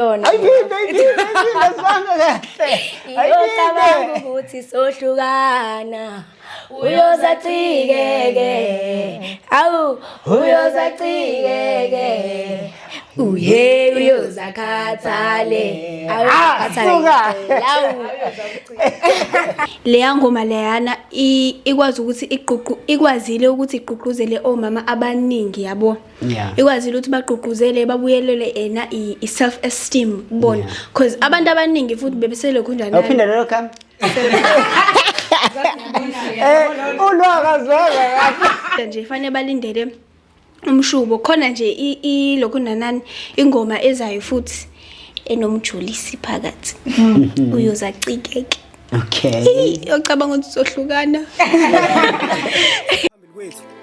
Ayiphi lesibanga kahle. Ayicabanga ukuthi sohlukana. Uyozacikeke. Awu, uyozacikeke. Uye uyozakhathale. Suka. Leya ngoma leyana ikwazi ukuthi ikwazile ukuthi igqugquzele omama abaningi yabo. Yeah. Ikwazile ukuthi bagqugquzele babuyelele ena i-self esteem bona because abantu abaningi futhi bebesele kunjani. Awuphinda lelo kama. Ulwakazwaka Nje fanele balindele umshubo khona nje lokho nanani ingoma ezayo futhi enomjulisi phakathi. Uyozacikeke. Okay. Yocabanga ukuthi sohlukana.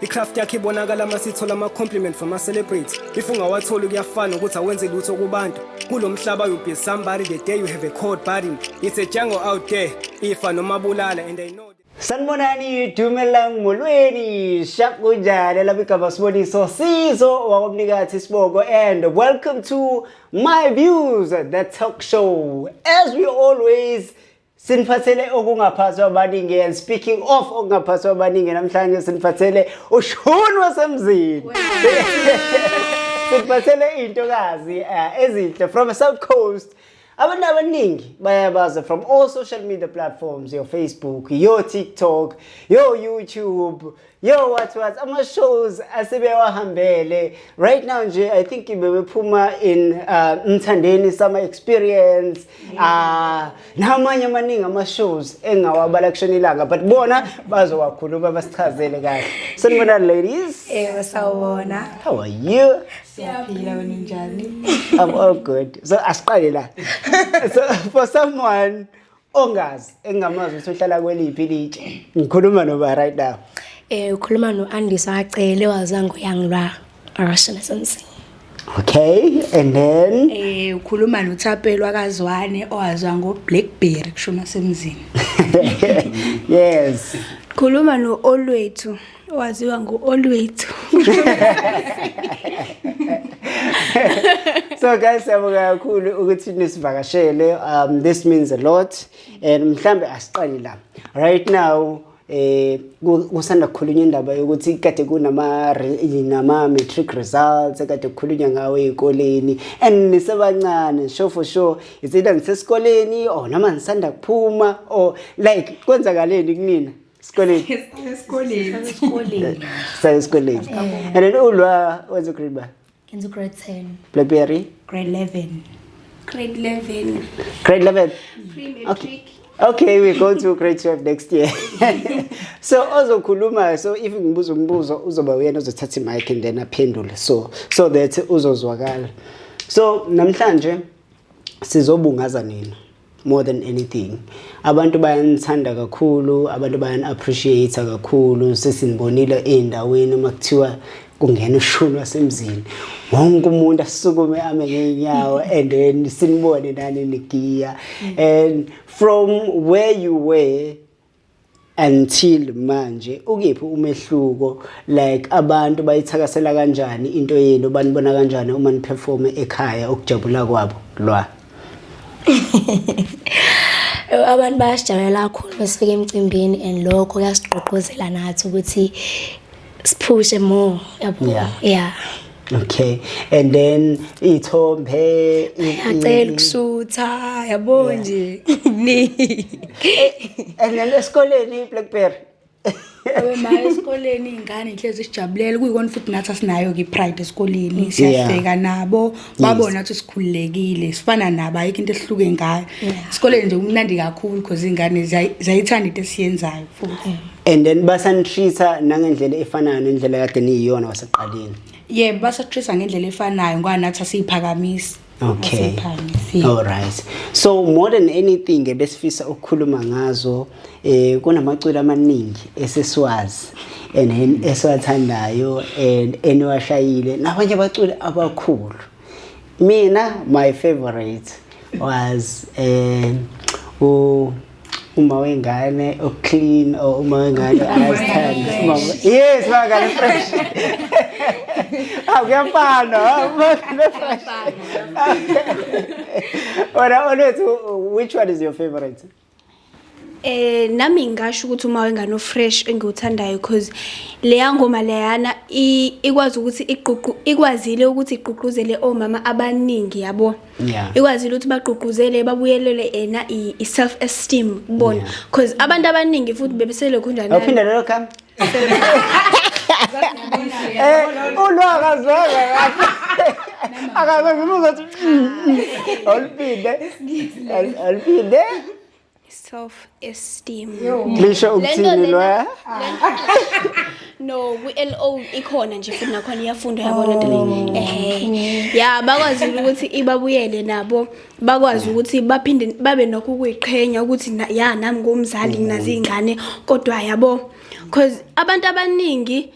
Icraft yakhe ibonakala masithola ama-compliment from ama-celebrity. If ungawatholi kuyafana ukuthi awenze lutho kubantu. Kulo mhlaba you be somebody the day you have a cold body. It's a jungle out there. Ifa noma bulala and I know Sanibonani dumelang molweni shakunjani labigaba siboniso sizo wakomnikazi Sibongo and welcome to My Views, the talk show. As we always siniphathele okungaphathwa abaningi, and speaking of okungaphathwa abaningi namhlanje siniphathele uShunu wasemzini. Siniphathele intokazi ezinhle from the South Coast. Abantu abaningi bayabaza from all social media platforms, your Facebook, your TikTok, your YouTube, your what ama-shows asebewahambele. Right now nje I think bebephuma in Mthandeni Summer Experience, namanye amaningi ama-shows engawabala kushonilanga, but bona bazowakhuluma basichazele kahle. Sanibonani ladies. Sawubona. How are you? Siyaphila wena njani? I'm all good. So asiqale la. So for someone ongazi engamazi ukuthi uhlala kweliphi ilitshe, ngikhuluma noba right now. Ukhuluma noAndisa Acele wazango yangilwa Russian sense. Okay, and then ukhuluma noThapelwa kaZwane owazwa ngoBlackberry kushona semzini. Yes. Khuluma noOlwethu waziwa ngoOlwethu. So guys, siyabonga kakhulu ukuthi nisivakashele. This means a lot, and mhlambe asiqale la. Right now kusanda kukhulunywa indaba yokuthi kade kunama matric results ekade kukhulunywa ngawe ezikoleni, and nisebancane sure for sure it's either nisesikoleni or noma nisanda kuphuma or like kwenzakaleni kunina esikoleni. Esikoleni. And then ulwa wenza grade ba? Into grade 10. Blackberry? grade 11. Grade 11. Grade 11? Pre-matric. Okay, we go to grade 12 next year. So ozokhuluma, so if ngibuza umbuzo uzoba uyena uzothatha imic and then aphendule so that uzozwakala. So namhlanje sizobungaza nina more than anything. Abantu bayanithanda kakhulu, abantu bayan-appreciate kakhulu, sesinibonile endaweni makuthiwa kungena uShunu wasemzini. Wonke umuntu asukume ame ngenyawo and then sinibone nani nigiya. And from where you were until manje ukephi umehluko, like abantu bayithakasela kanjani into yenu, banibona kanjani uma niperform ekhaya ukujabula kwabo lwa? Abantu bayasijabulela kakhulu besifika emcimbini and lokho kuyasigqugquzela nathi ukuthi sipushe more yabo. Yeah. Okay, and then ithombe Acela ukusutha yabo nje. and then esikoleni Blackberry. Abema esikoleni ingane inhlezi sijabulela kuyikona futhi nathi asinayo ke pride esikoleni, siyahleka nabo babona ukuthi sikhululekile sifana nabo ayikho into ehluke ngayo. Esikoleni nje umnandi kakhulu because ingane zayithanda into esiyenzayo futhi. And then basanitreata nangendlela efanayo nendlela kade niyiyona wasaqaleni. Yebo basatreata ngendlela efanayo ngoba nathi asiphakamisi. Okay. All right. So more than anything besifisa ukukhuluma ngazo kunamaculo amaningi eseswazi and eswathandayo and eniwashayile nabanye abaculi abakhulu. Mina my favorite was uma wengane clean or uma wengane ayazithanda. Yes, magane fresh. Kuyafana. Always, which one is your favorite? Nami ngisho ukuthi uma wengano fresh engiwuthandayo because leya ngoma leyana ikwazi ukuthi ikwazile ukuthi igqugquzele omama abaningi yabo. Ikwazile ukuthi bagqugquzele babuyelele i self esteem bona because abantu abaningi futhi bebesele kunjani. Awuphinda lelo khama. Ulwakazwaka akabe ngibuza ukuthi alphinde self esteem. Lisho ukuthini loya? No, LO ikhona nje futhi nakhona iyafundwa yabona into le. Yeah, bakwazi ukuthi ibabuyele nabo bakwazi ukuthi baphinde babe nokuyiqhenya ukuthi ya nami ngumzali nginazi ingane kodwa yabo because abantu abaningi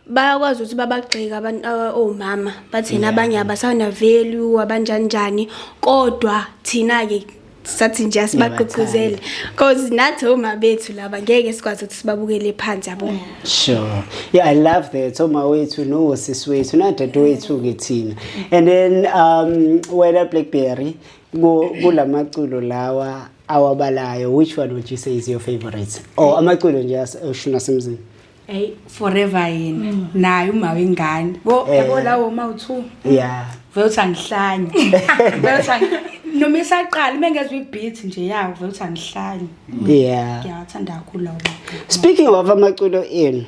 bayakwazi ukuthi babagxeka abantu omama bathina abanye abasana value abanjanjani kodwa thina ke sathi nje asibagqugquzele because nathi oma bethu laba ngeke sikwazi ukuthi sibabukele phansi yabo. Sure. Yeah, I love that. Oma wethu no sisi wethu nadadewethu ke thina. And then wena Blackberry kulamaculo lawa awabalayo, which one would you say is your favorite? Or amaculo nje ushuna semzini? Forever yini naye uma wengane yabo lawo mawuthu vele angihlanye vele noma isaqala mengezwe ibeat nje yawo vele angihlanye ngiyathanda kakhulu lawo. Speaking of amaculo enu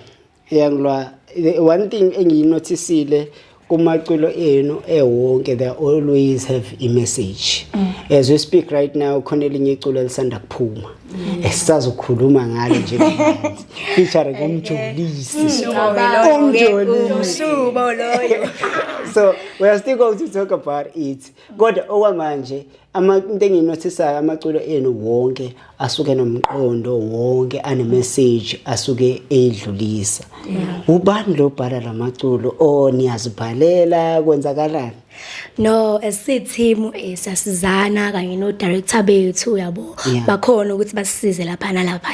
yangilwa, one thing engiyinotisile kumaculo enu ewonke, they always have a message. As we speak right now khona elinye iculo elisanda kuphuma esisazokhuluma ngalo nje manje featuring umjolisi. So we are still going to talk about it. Kodwa okwamanje into enginotisayo amaculo enu wonke asuke nomqondo wonke ane message asuke edlulisa. Ubani lo bhala lamaculo niyazibhalela kwenzakalani? No, as a team sasizana kanye no director bethu yabo bakhona ukuthi basisize lapha nalapha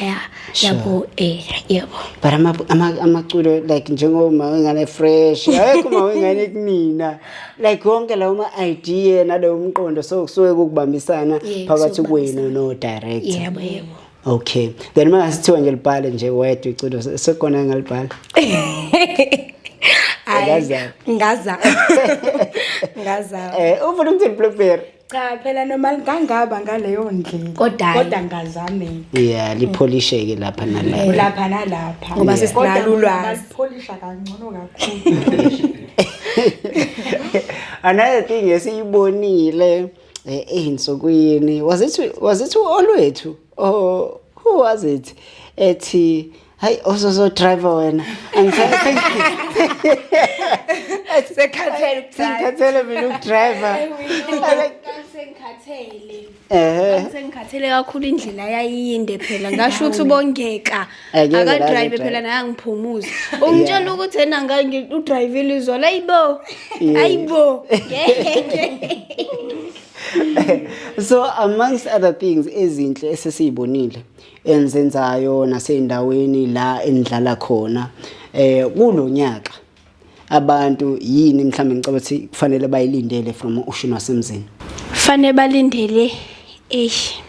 yabo yebo. But amaculo like njengoma wengane fresh ayikho mawengane kunina like konke lawo ma idea nalo umqondo so kusuke ukubambisana phakathi kwenu no director. Yebo. Okay, then mangasithiwa nje libhale nje wedwa iculo sekhona ngalibhala. Ngaza ufuna ukuthi Blackberry cha phela noma ngangaba ngaleyo ndlela kodwa ngazame lipolisheke lapha nalapha ngoba sesinalo ulwazi lipolisha kangcono kakhulu. Another thing esiyibonile einsukwini was it olwethu who was it ethi Hi, also driver wena. Sekhathele mina driver. Sengikhathele kakhulu indlela yayinde phela ngasho ukuthi ubongeka aka drive phela naye ngiphumuza. Ungitshela ukuthi ena ngake u drive izolo ayibo. So amongst other things ezinhle esesiyibonile enzenzayo naseyindaweni la endlala khona kulonyaka abantu yini mhlambe ngicabanga ukuthi kufanele bayilindele from ushini wasemzini? Fanele balindele engathi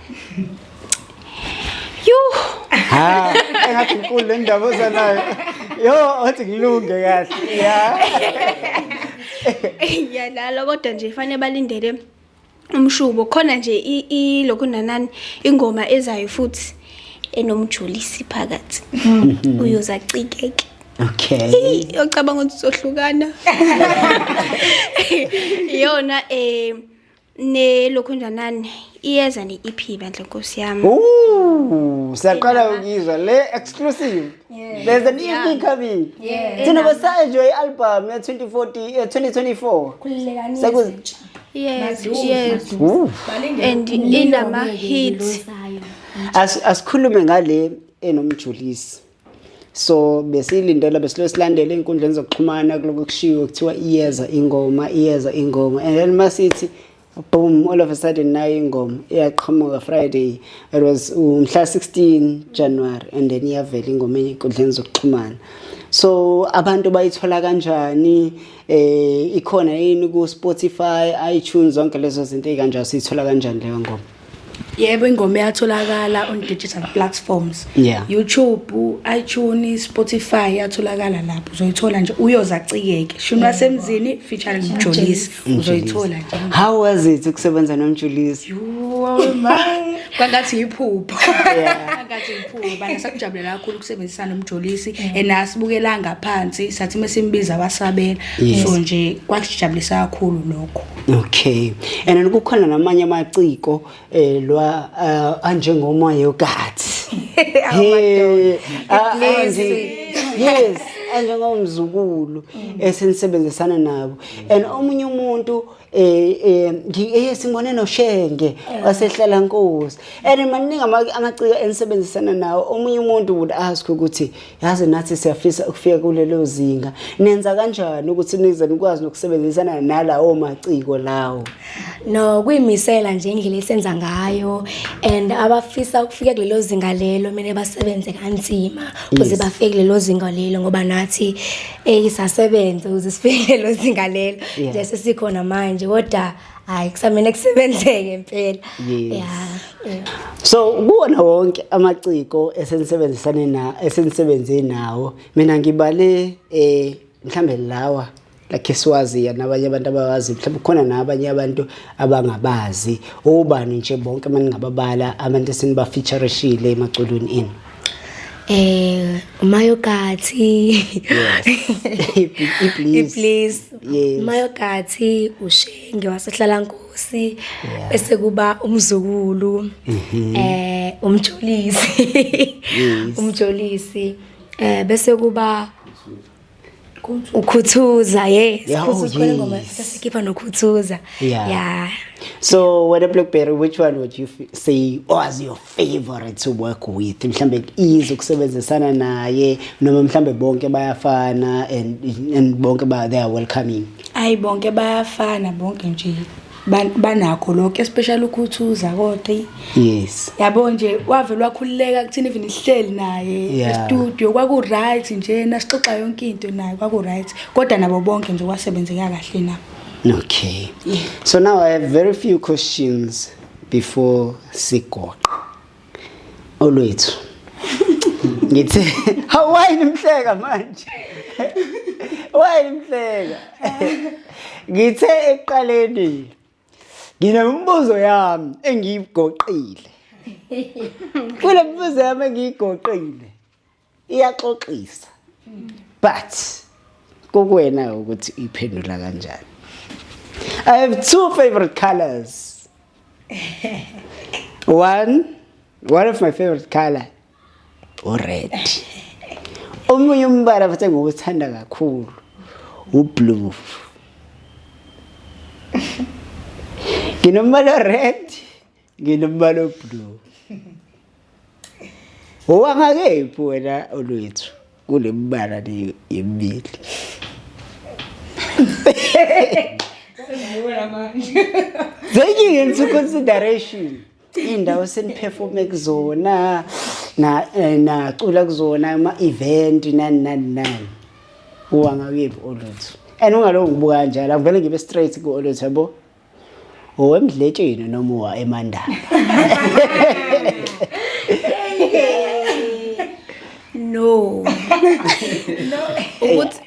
inkulu le ndaba ozanayo athi ngilunge kahle yalalo kodwa nje fanele balindele umshubo khona nje lokho nanani ingoma ezayo futhi enomjolisi phakathi uyoza cikeke. Okay, yocabanga ukuthi sohlukana yona ne lokho nanani iyeza ne EP bandla Nkosi yami. Siyaqala ukuzwa le exclusive. There's an EP coming. Thina basayenjoy album ya 2024. Kulekanisa. Yes. And inama hits. Asikhulume ngale enomjulisi. So besilindela besilosilandela inkundleni zokuxhumana kuloko kushiwo kuthiwa iyeza ingoma and then masithi boom, all of a sudden nayo ingoma iyaqhamuka Friday. It was umhla 16 January and then iyavela ingoma enkundleni zokuxhumana. So abantu bayithola kanjani? Ikhona yini ku Spotify, iTunes, zonke lezo zinto ekanjalo sithola kanjani leyo ngoma? Yebo, ingoma iyatholakala on digital platforms. Yeah. YouTube, iTunes, Spotify yatholakala lapho. Uzoyithola nje uyozacikeke. Shunu wasemzini featuring Mjolisi. Uzoyithola nje. How was it ukusebenza noMjolisi? Kwangathi iphupho. Kwangathi iphupho. Bana sakujabulela kakhulu ukusebenzisana noMjolisi enasibukela ngaphansi sathi mesimbiza wasabela. So nje kwasijabulisa kakhulu lokho. Okay. And then kukhona namanye amaciko anjengomoya kathi. Yes, anjengomzukulu esenisebenzisana nabo. And omunye umuntu simbone noShenge wasehlala Nkosi. And maningi amaciko enisebenzisana nawo. Omunye umuntu would ask ukuthi yazi nathi siyafisa ukufika kulelo zinga. Nenza kanjani ukuthi nize nikwazi nokusebenzisana nalawo maciko lawo? No, kuyimisela nje indlela esenza ngayo and abafisa ukufika kulelo zinga lelo manje basebenze kanzima ukuze bafike kulelo zinga lelo ngoba nathi isasebenza ukuze sifike kulelo zinga lelo nje sesikhona manje kodwa hayi kusamele kusebenzeke impela. Yeah. So kuona wonke amaciko esenisebenze nawo mina ngibale mhlambe lawa like siwazi nabanye abantu abawazi mhlawumbe khona nabanye abantu abangabazi ubani nje bonke maningababala abantu esiniba featureshile emaculweni eni. Umayokathi. Please. Yes. Umayokathi uShenge wasehlala Nkosi bese kuba umzukulu uMjolisi. Umjolisi bese kuba uKhuthuza. Yes, kukhona ngoma sasikhipha noKhuthuza. Yeah. So with a Blackberry, which one would you say was your favorite to work with? Mhlambe easy ukusebenzisana naye noma mhlambe bonke bayafana and bonke they are welcoming. Ayi bonke bayafana bonke nje. Banakho lokho especially uKhuthuza kodwa. Yes. Yabo nje wavela wakhululeka kuthina even ihleli naye studio kwaku right nje nasixoxa yonke into naye kwaku right kodwa nabo bonke nje wasebenzeka kahle nabo. Okay. So now I have very few questions before sigoqa. Olwethu. Ngithi why nimhleka manje? Why nimhleka? Ngithe eqaleni nginombuzo yami engiyigoqile. Kule mbuzo yami engiyigoqile iyaxoxisa. But kokwena ukuthi iphendula kanjani? I have two favorite colors. One of my favorite color, red. Omunye umbala futhi ngokuthanda kakhulu, blue. Nginombala red, nginombala blue. Owangakephi wena Olwethu kule mbala le yemibili? Taking into consideration indawo seniperform kuzona na cula kuzona ama event nani uwangakephi Olwethu and ungalo ngibuka kanjalo ngivele ngibe straight ku Olwethu yabo owemdletsheni noma uwa eMandaba. No. Ukuthi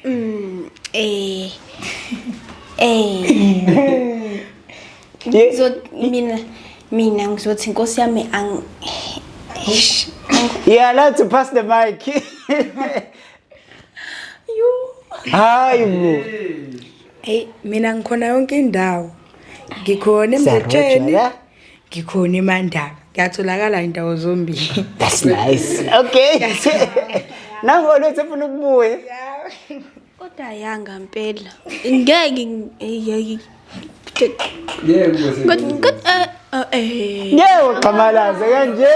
mina ngizothi inkosi yami Yeah, allowed to pass the mic. Hayi Hey, mina ngikhona yonke indawo. Ngikhona eMthetsheni, ngikhona eMandaba. Ngiyatholakala indawo zombili. That's nice. Okay. Nangu Olwethu ufuna ukubuya. kodwa yanga impela. Ngeke Yebo qhamalaze kanje.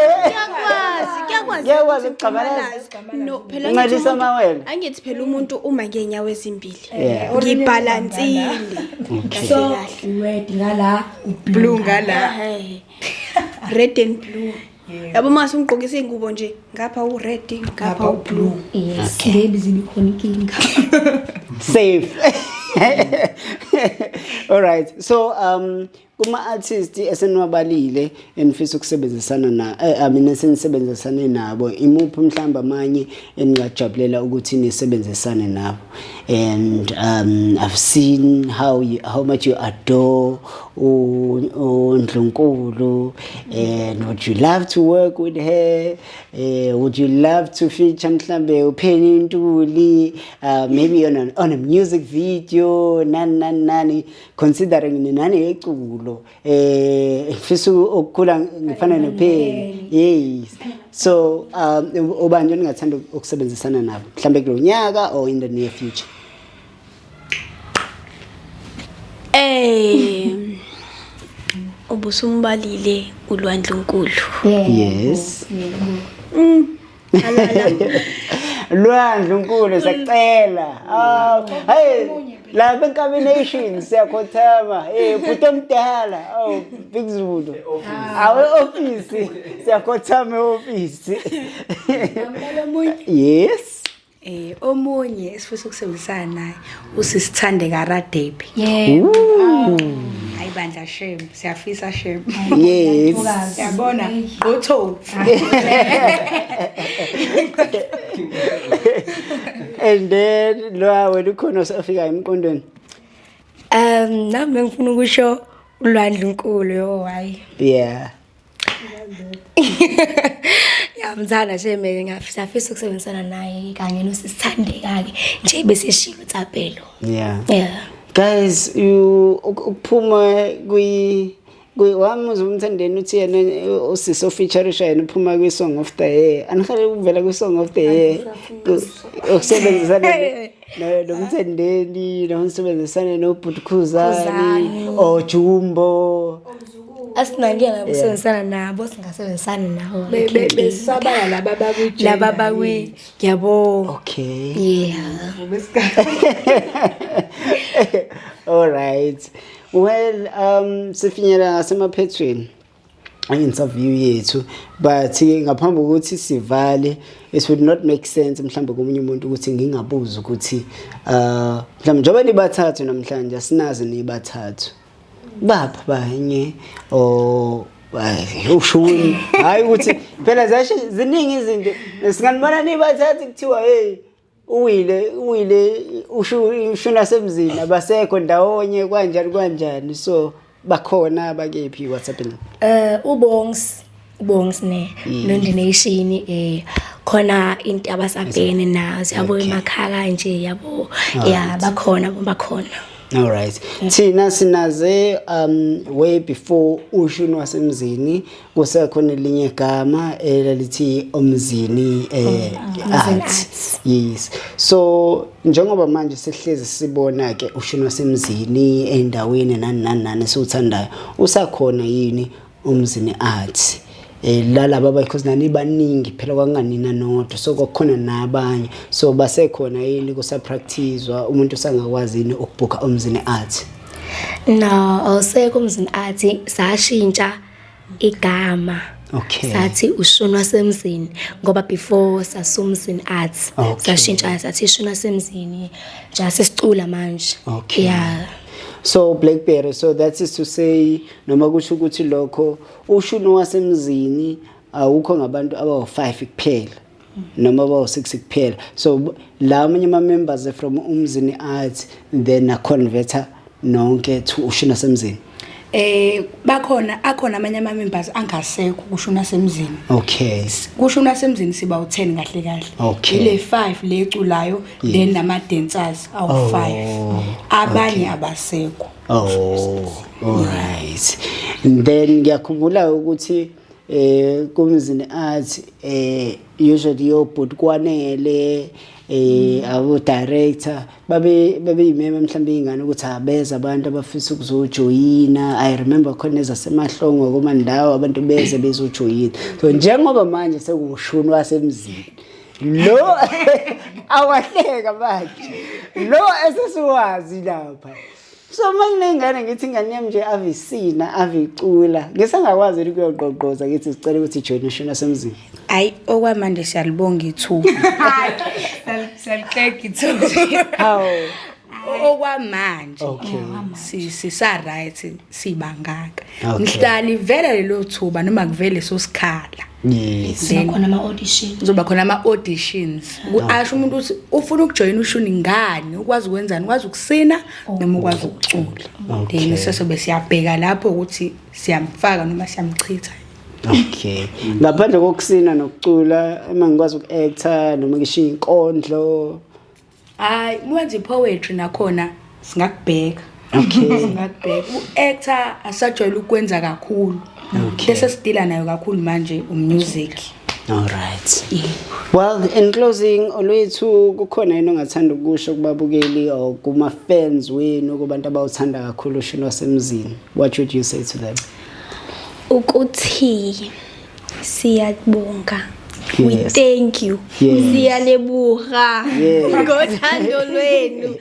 Kuyakwazi Ngiyakwazi ukuqabalaza. No, phela Ungalisa amawele. angithi phela umuntu uma ngenyawo ezimbili. Yeah. Ngibalansile. So red ngala blue ngala. Red and blue. Yabo mase ungqokisa ingubo nje ngapha u red ngapha u blue. Yes, baby zibikhona inkinga. Safe. All right. So kuma artists eseniwabalile enifisa ukusebenzisana na esenisebenzisane nabo imuphi mhlamba amanye engajabulela ukuthi nisebenzisane nabo and I've seen how much you adore uNdlunkulu and would you love to work with her would you love to feature mhlambe uPenny Ntuli maybe on a music video nani considering nani eculo ngifisa ukukhula ngifana noPenny yes so ubani ningathanda ukusebenzisana nabo mhlambe kulonyaka or in the near future Ubusumbalile uLwandlunkulu. yes Lwandlunkulu sacela hey la combination siyakhothama phuto omdala Big Zulu awe office siyakhothama office yes Omunye esifisa ukusebenzisana naye usisithandeka Radebi. Hayi bandla Shem, siyafisa Shem. yes Siyabona gotho. and then lo wena ukhona ofika emqondweni Nami ngifuna ukusho uLwandlunkulu hayi. yeah Yamzana Sheme ngafisa ukusebenzisana naye kanye nosithandeka ke nje bese shilo Tsapelo. yeah Guys, ukuphuma wami uzumthandeni uthi yena usiso featureisha yena uphuma kwi song of the year anikhale ukuvela kwi song of the year ukusebenzisana nomthandeni nomsebenzisana noBhutukhuzani Jumbo asinangiya ngabo ukusebenzisana nabo singasebenzisana nawo Besabala laba bakwi yabo okay yeah all right well sifinyela ngasemaphethweni interview yethu but ngaphambi kokuthi sivale it would not make sense mhlawumbe komunye umuntu ukuthi ngingabuza ukuthi mhlawumbe njoba nibathathu namhlanje asinazi nibathathu bapha banye ushuni hayi ukuthi phela zashe ziningi izinto singanibona nibathathu kuthiwa hey uwile ushuna semzini abasekho ndawonye kanjani so bakhona abakephi what's happening ubongs ne Nondination khona into abasabhene nazo yabo emakhaya nje yabo yeah bakhona. All right. Thina sinaze way before ushuni wasemzini kusekhona elinye igama elalithi omzini arts. Yes. So njengoba manje sihlezi sibona ke ushuni wasemzini endaweni nani esuthandayo usakhona yini umzini arts lalaba because nani baningi phela kwanganina nodwa so kukhona nabanye so basekhona yini kusapracticewa umuntu usangakwazi ini ukubhuka umzini art no awusekho umzini art sashintsha igama okay sathi ushuni wasemzini ngoba before sasumzini art sashintsha sathi ushuni wasemzini nje sesicula manje okay yeah so Blackberry so that is to say noma kusho ukuthi lokho ushuni wasemzini awukho ngabantu abawu5 kuphela noma abawu6 kuphela so la amanye ama members from umzini art then a converter nonke to ushuni wasemzini akhona amanye ama members angasekho kushuna semzini okay kushuna semzini siba u10 kahle okay ile 5 leculayo then nama dancers awu5 abanye abasekho all right and then ngiyakhumbula ukuthi kumzini art usually yobhuti kwanele abo director babe yimema mhlawumbe ingane ukuthi abeza abantu abafisa ukuzojoyina. I remember khona ezasemahlongo komandawo abantu beze bezojoyina. So njengoba manje sekushuni wasemzini lo awahleka manje lo esesiwazi lapha. So manje ngane ngithi ingane yami nje avisina avicula ngisangakwazi ukuyoqoqoza ngithi sicela ukuthi join Shona Semzini. Hayi okwamanje siyalibonga ithuba. Siyalihleka ithuba. How okwamanje sisa right sibangaka ngihlali vele lelo thuba noma kuvele sosikhala. Yes. Khona ama-auditions. Kuzoba khona ama-auditions. Asho umuntu uthi ufuna ukujoyina ushuni ngani, ukwazi ukwenzani, ukwazi ukusina noma ukwazi ukucula. Then sesobe siyabheka lapho ukuthi siyamfaka noma siyamchitha. Okay. Ngaphandle kokusina nokucula, uma ngikwazi uku-actor noma ngishiya inkondlo. Hayi, mwenze poetry nakhona singakubheka. Okay. Singakubheka. U-actor asajwayele ukwenza kakhulu. Bese sidila nayo kakhulu manje umusic. All right. Well, in closing, olwethu kukhona yini ongathanda ukusho kubabukeli or kuma fans wenu kubantu abawuthanda kakhulu uShona Semzini? What would you say to them? Ukuthi siyabonga. We Yes. thank you. Yes. Siyalebuka Yes. ngothando lwenu.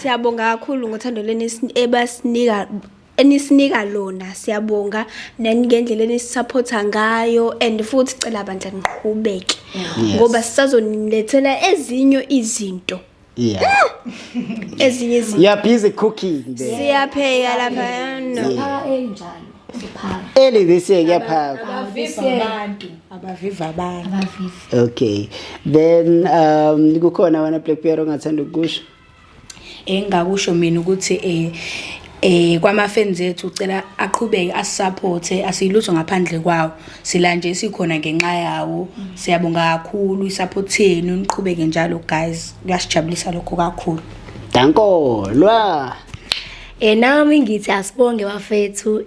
Siyabonga kakhulu ngothando lwenu ebasinika enisinika lona. Siyabonga nangendlela enisupporta ngayo and futhi cela bandla niqhubeke ngoba sisazonilethela ezinye izinto. Yeah. Ezinye izinto. You are busy cooking there. Siyapheka lapha no. Enjalo. Siphaka. Early this year, yeah. Abaviva abantu. Okay. Then kukhona wana Black Bear ongathanda ukusho? Engakusho mina ukuthi kwama fans ethu ucela aqhubeke asisupport asilutho ngaphandle kwawo sila nje sikhona ngenxa yawo siyabonga kakhulu isupport yenu niqhubeke njalo guys kuyasijabulisa lokho kakhulu. Dankolwa. Nami ngithi asibonge bafethu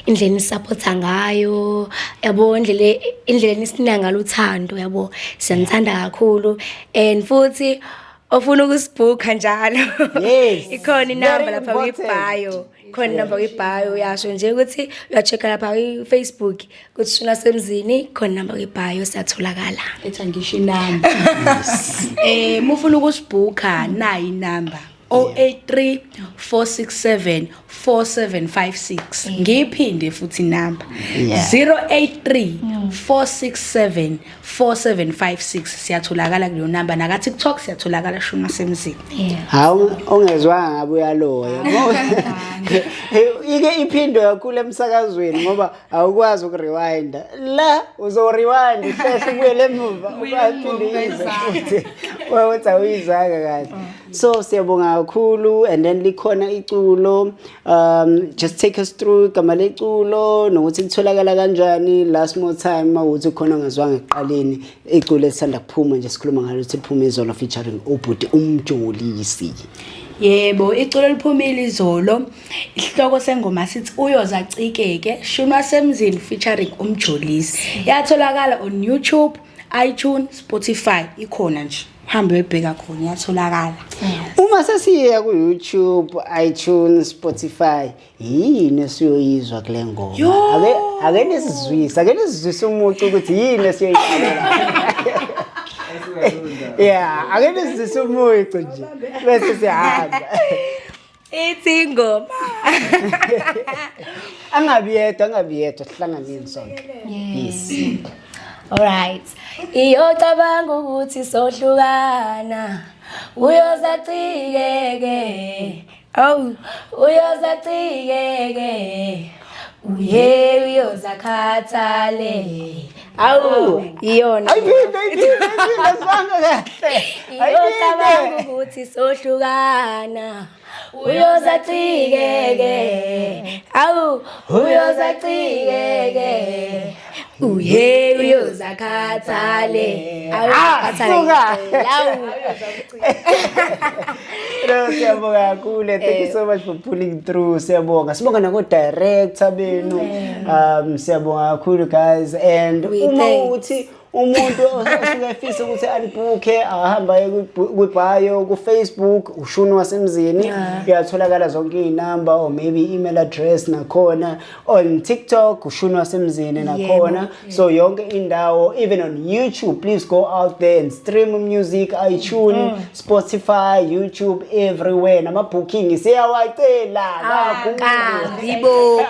indlela nisupporta ngayo yabo indlela nisina ngaluthando yabo siyanthanda kakhulu and futhi ofuna ukusibhuka njalo. Yes. Ikhona inamba Very lapha important. kwi-bio. Khona inamba kwi-bio yasho nje ukuthi uyachecka lapha kwi-Facebook ukuthi Shona Semzini khona inamba kwi-bio siyatholakala. Letha ngisho inamba. Mufuna ukusibhuka nayi inamba 083 467 4756 ngiphinde futhi inamba 083 467 4756 siyatholakala kuleyo namba naka TikTok siyatholakala Shona Semzini. Hawu ongezwanga ngabe uyaloya. Ike iphindwe kakhulu emsakazweni ngoba awukwazi ukurewind. La uzo rewind ihlehla ubuyele emuva uyaphinde ize futhi. Wathi awuyizaka kahle. So siyabonga kakhulu and then likhona iculo just take us through igama leculo nokuthi litholakala kanjani last more time mawuthi khona ongazwanga eqaleni iculo esanda kuphuma nje sikhuluma ngalo ukuthi liphuma izolo featuring ubhuti umjolisi. Yebo iculo liphumile izolo isihloko sengoma sithi uyozacikeke Shona Semzini featuring umjolisi yatholakala on YouTube, iTunes, Spotify ikhona nje hambe webheka khona yatholakala. Uma sesiya ku YouTube, iTunes, Spotify yini esiyoyizwa kule ngoma? Ake nesizwisa umuntu ukuthi yini esiyoyiqalela. Yeah, ake nesizwisa umuntu nje bese siyahamba. Ithi ingoma. Angabi yedwa sihlanganeni sonke. Yes. Alright. Iyocabanga ukuthi sohlukana. Uyozacikeke. Oh, uyozacikeke. Uyozakhathale. Awu, iyona. Ayiphinda sibanga kahle. Iyocabanga ukuthi sohlukana. Uyozacikeke. Awu, uyozacikeke. Uyozakhathale. Siyabonga kakhulu. Thank you so much for pulling through. Siyabonga. Sibonga nako director benu. Siyabonga kakhulu guys and uma uthi umuntu osuke efisa ukuthi anibhuke ahamba ku-bio ku-Facebook ushuni wasemzini uyatholakala zonke iy'namba or maybe email address nakhona on TikTok ushuni wasemzini nakhona so yonke indawo even on YouTube please go out there and stream music iTunes Spotify YouTube everywhere nama-booking siyawacela kakhulu yibo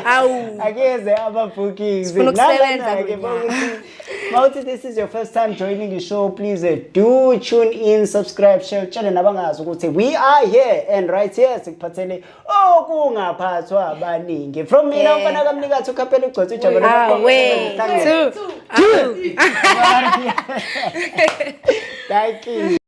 awu akeze ama-bookings Sifuna ukusebenza mawuthi this is your first time joining the show please do tune in subscribe share tshele nabangazi ukuthi we are here and right here sikuphathele okungaphathwa abaningi from mina umfana kaMnikathi ukhaphela ugcotha ujabule two thank you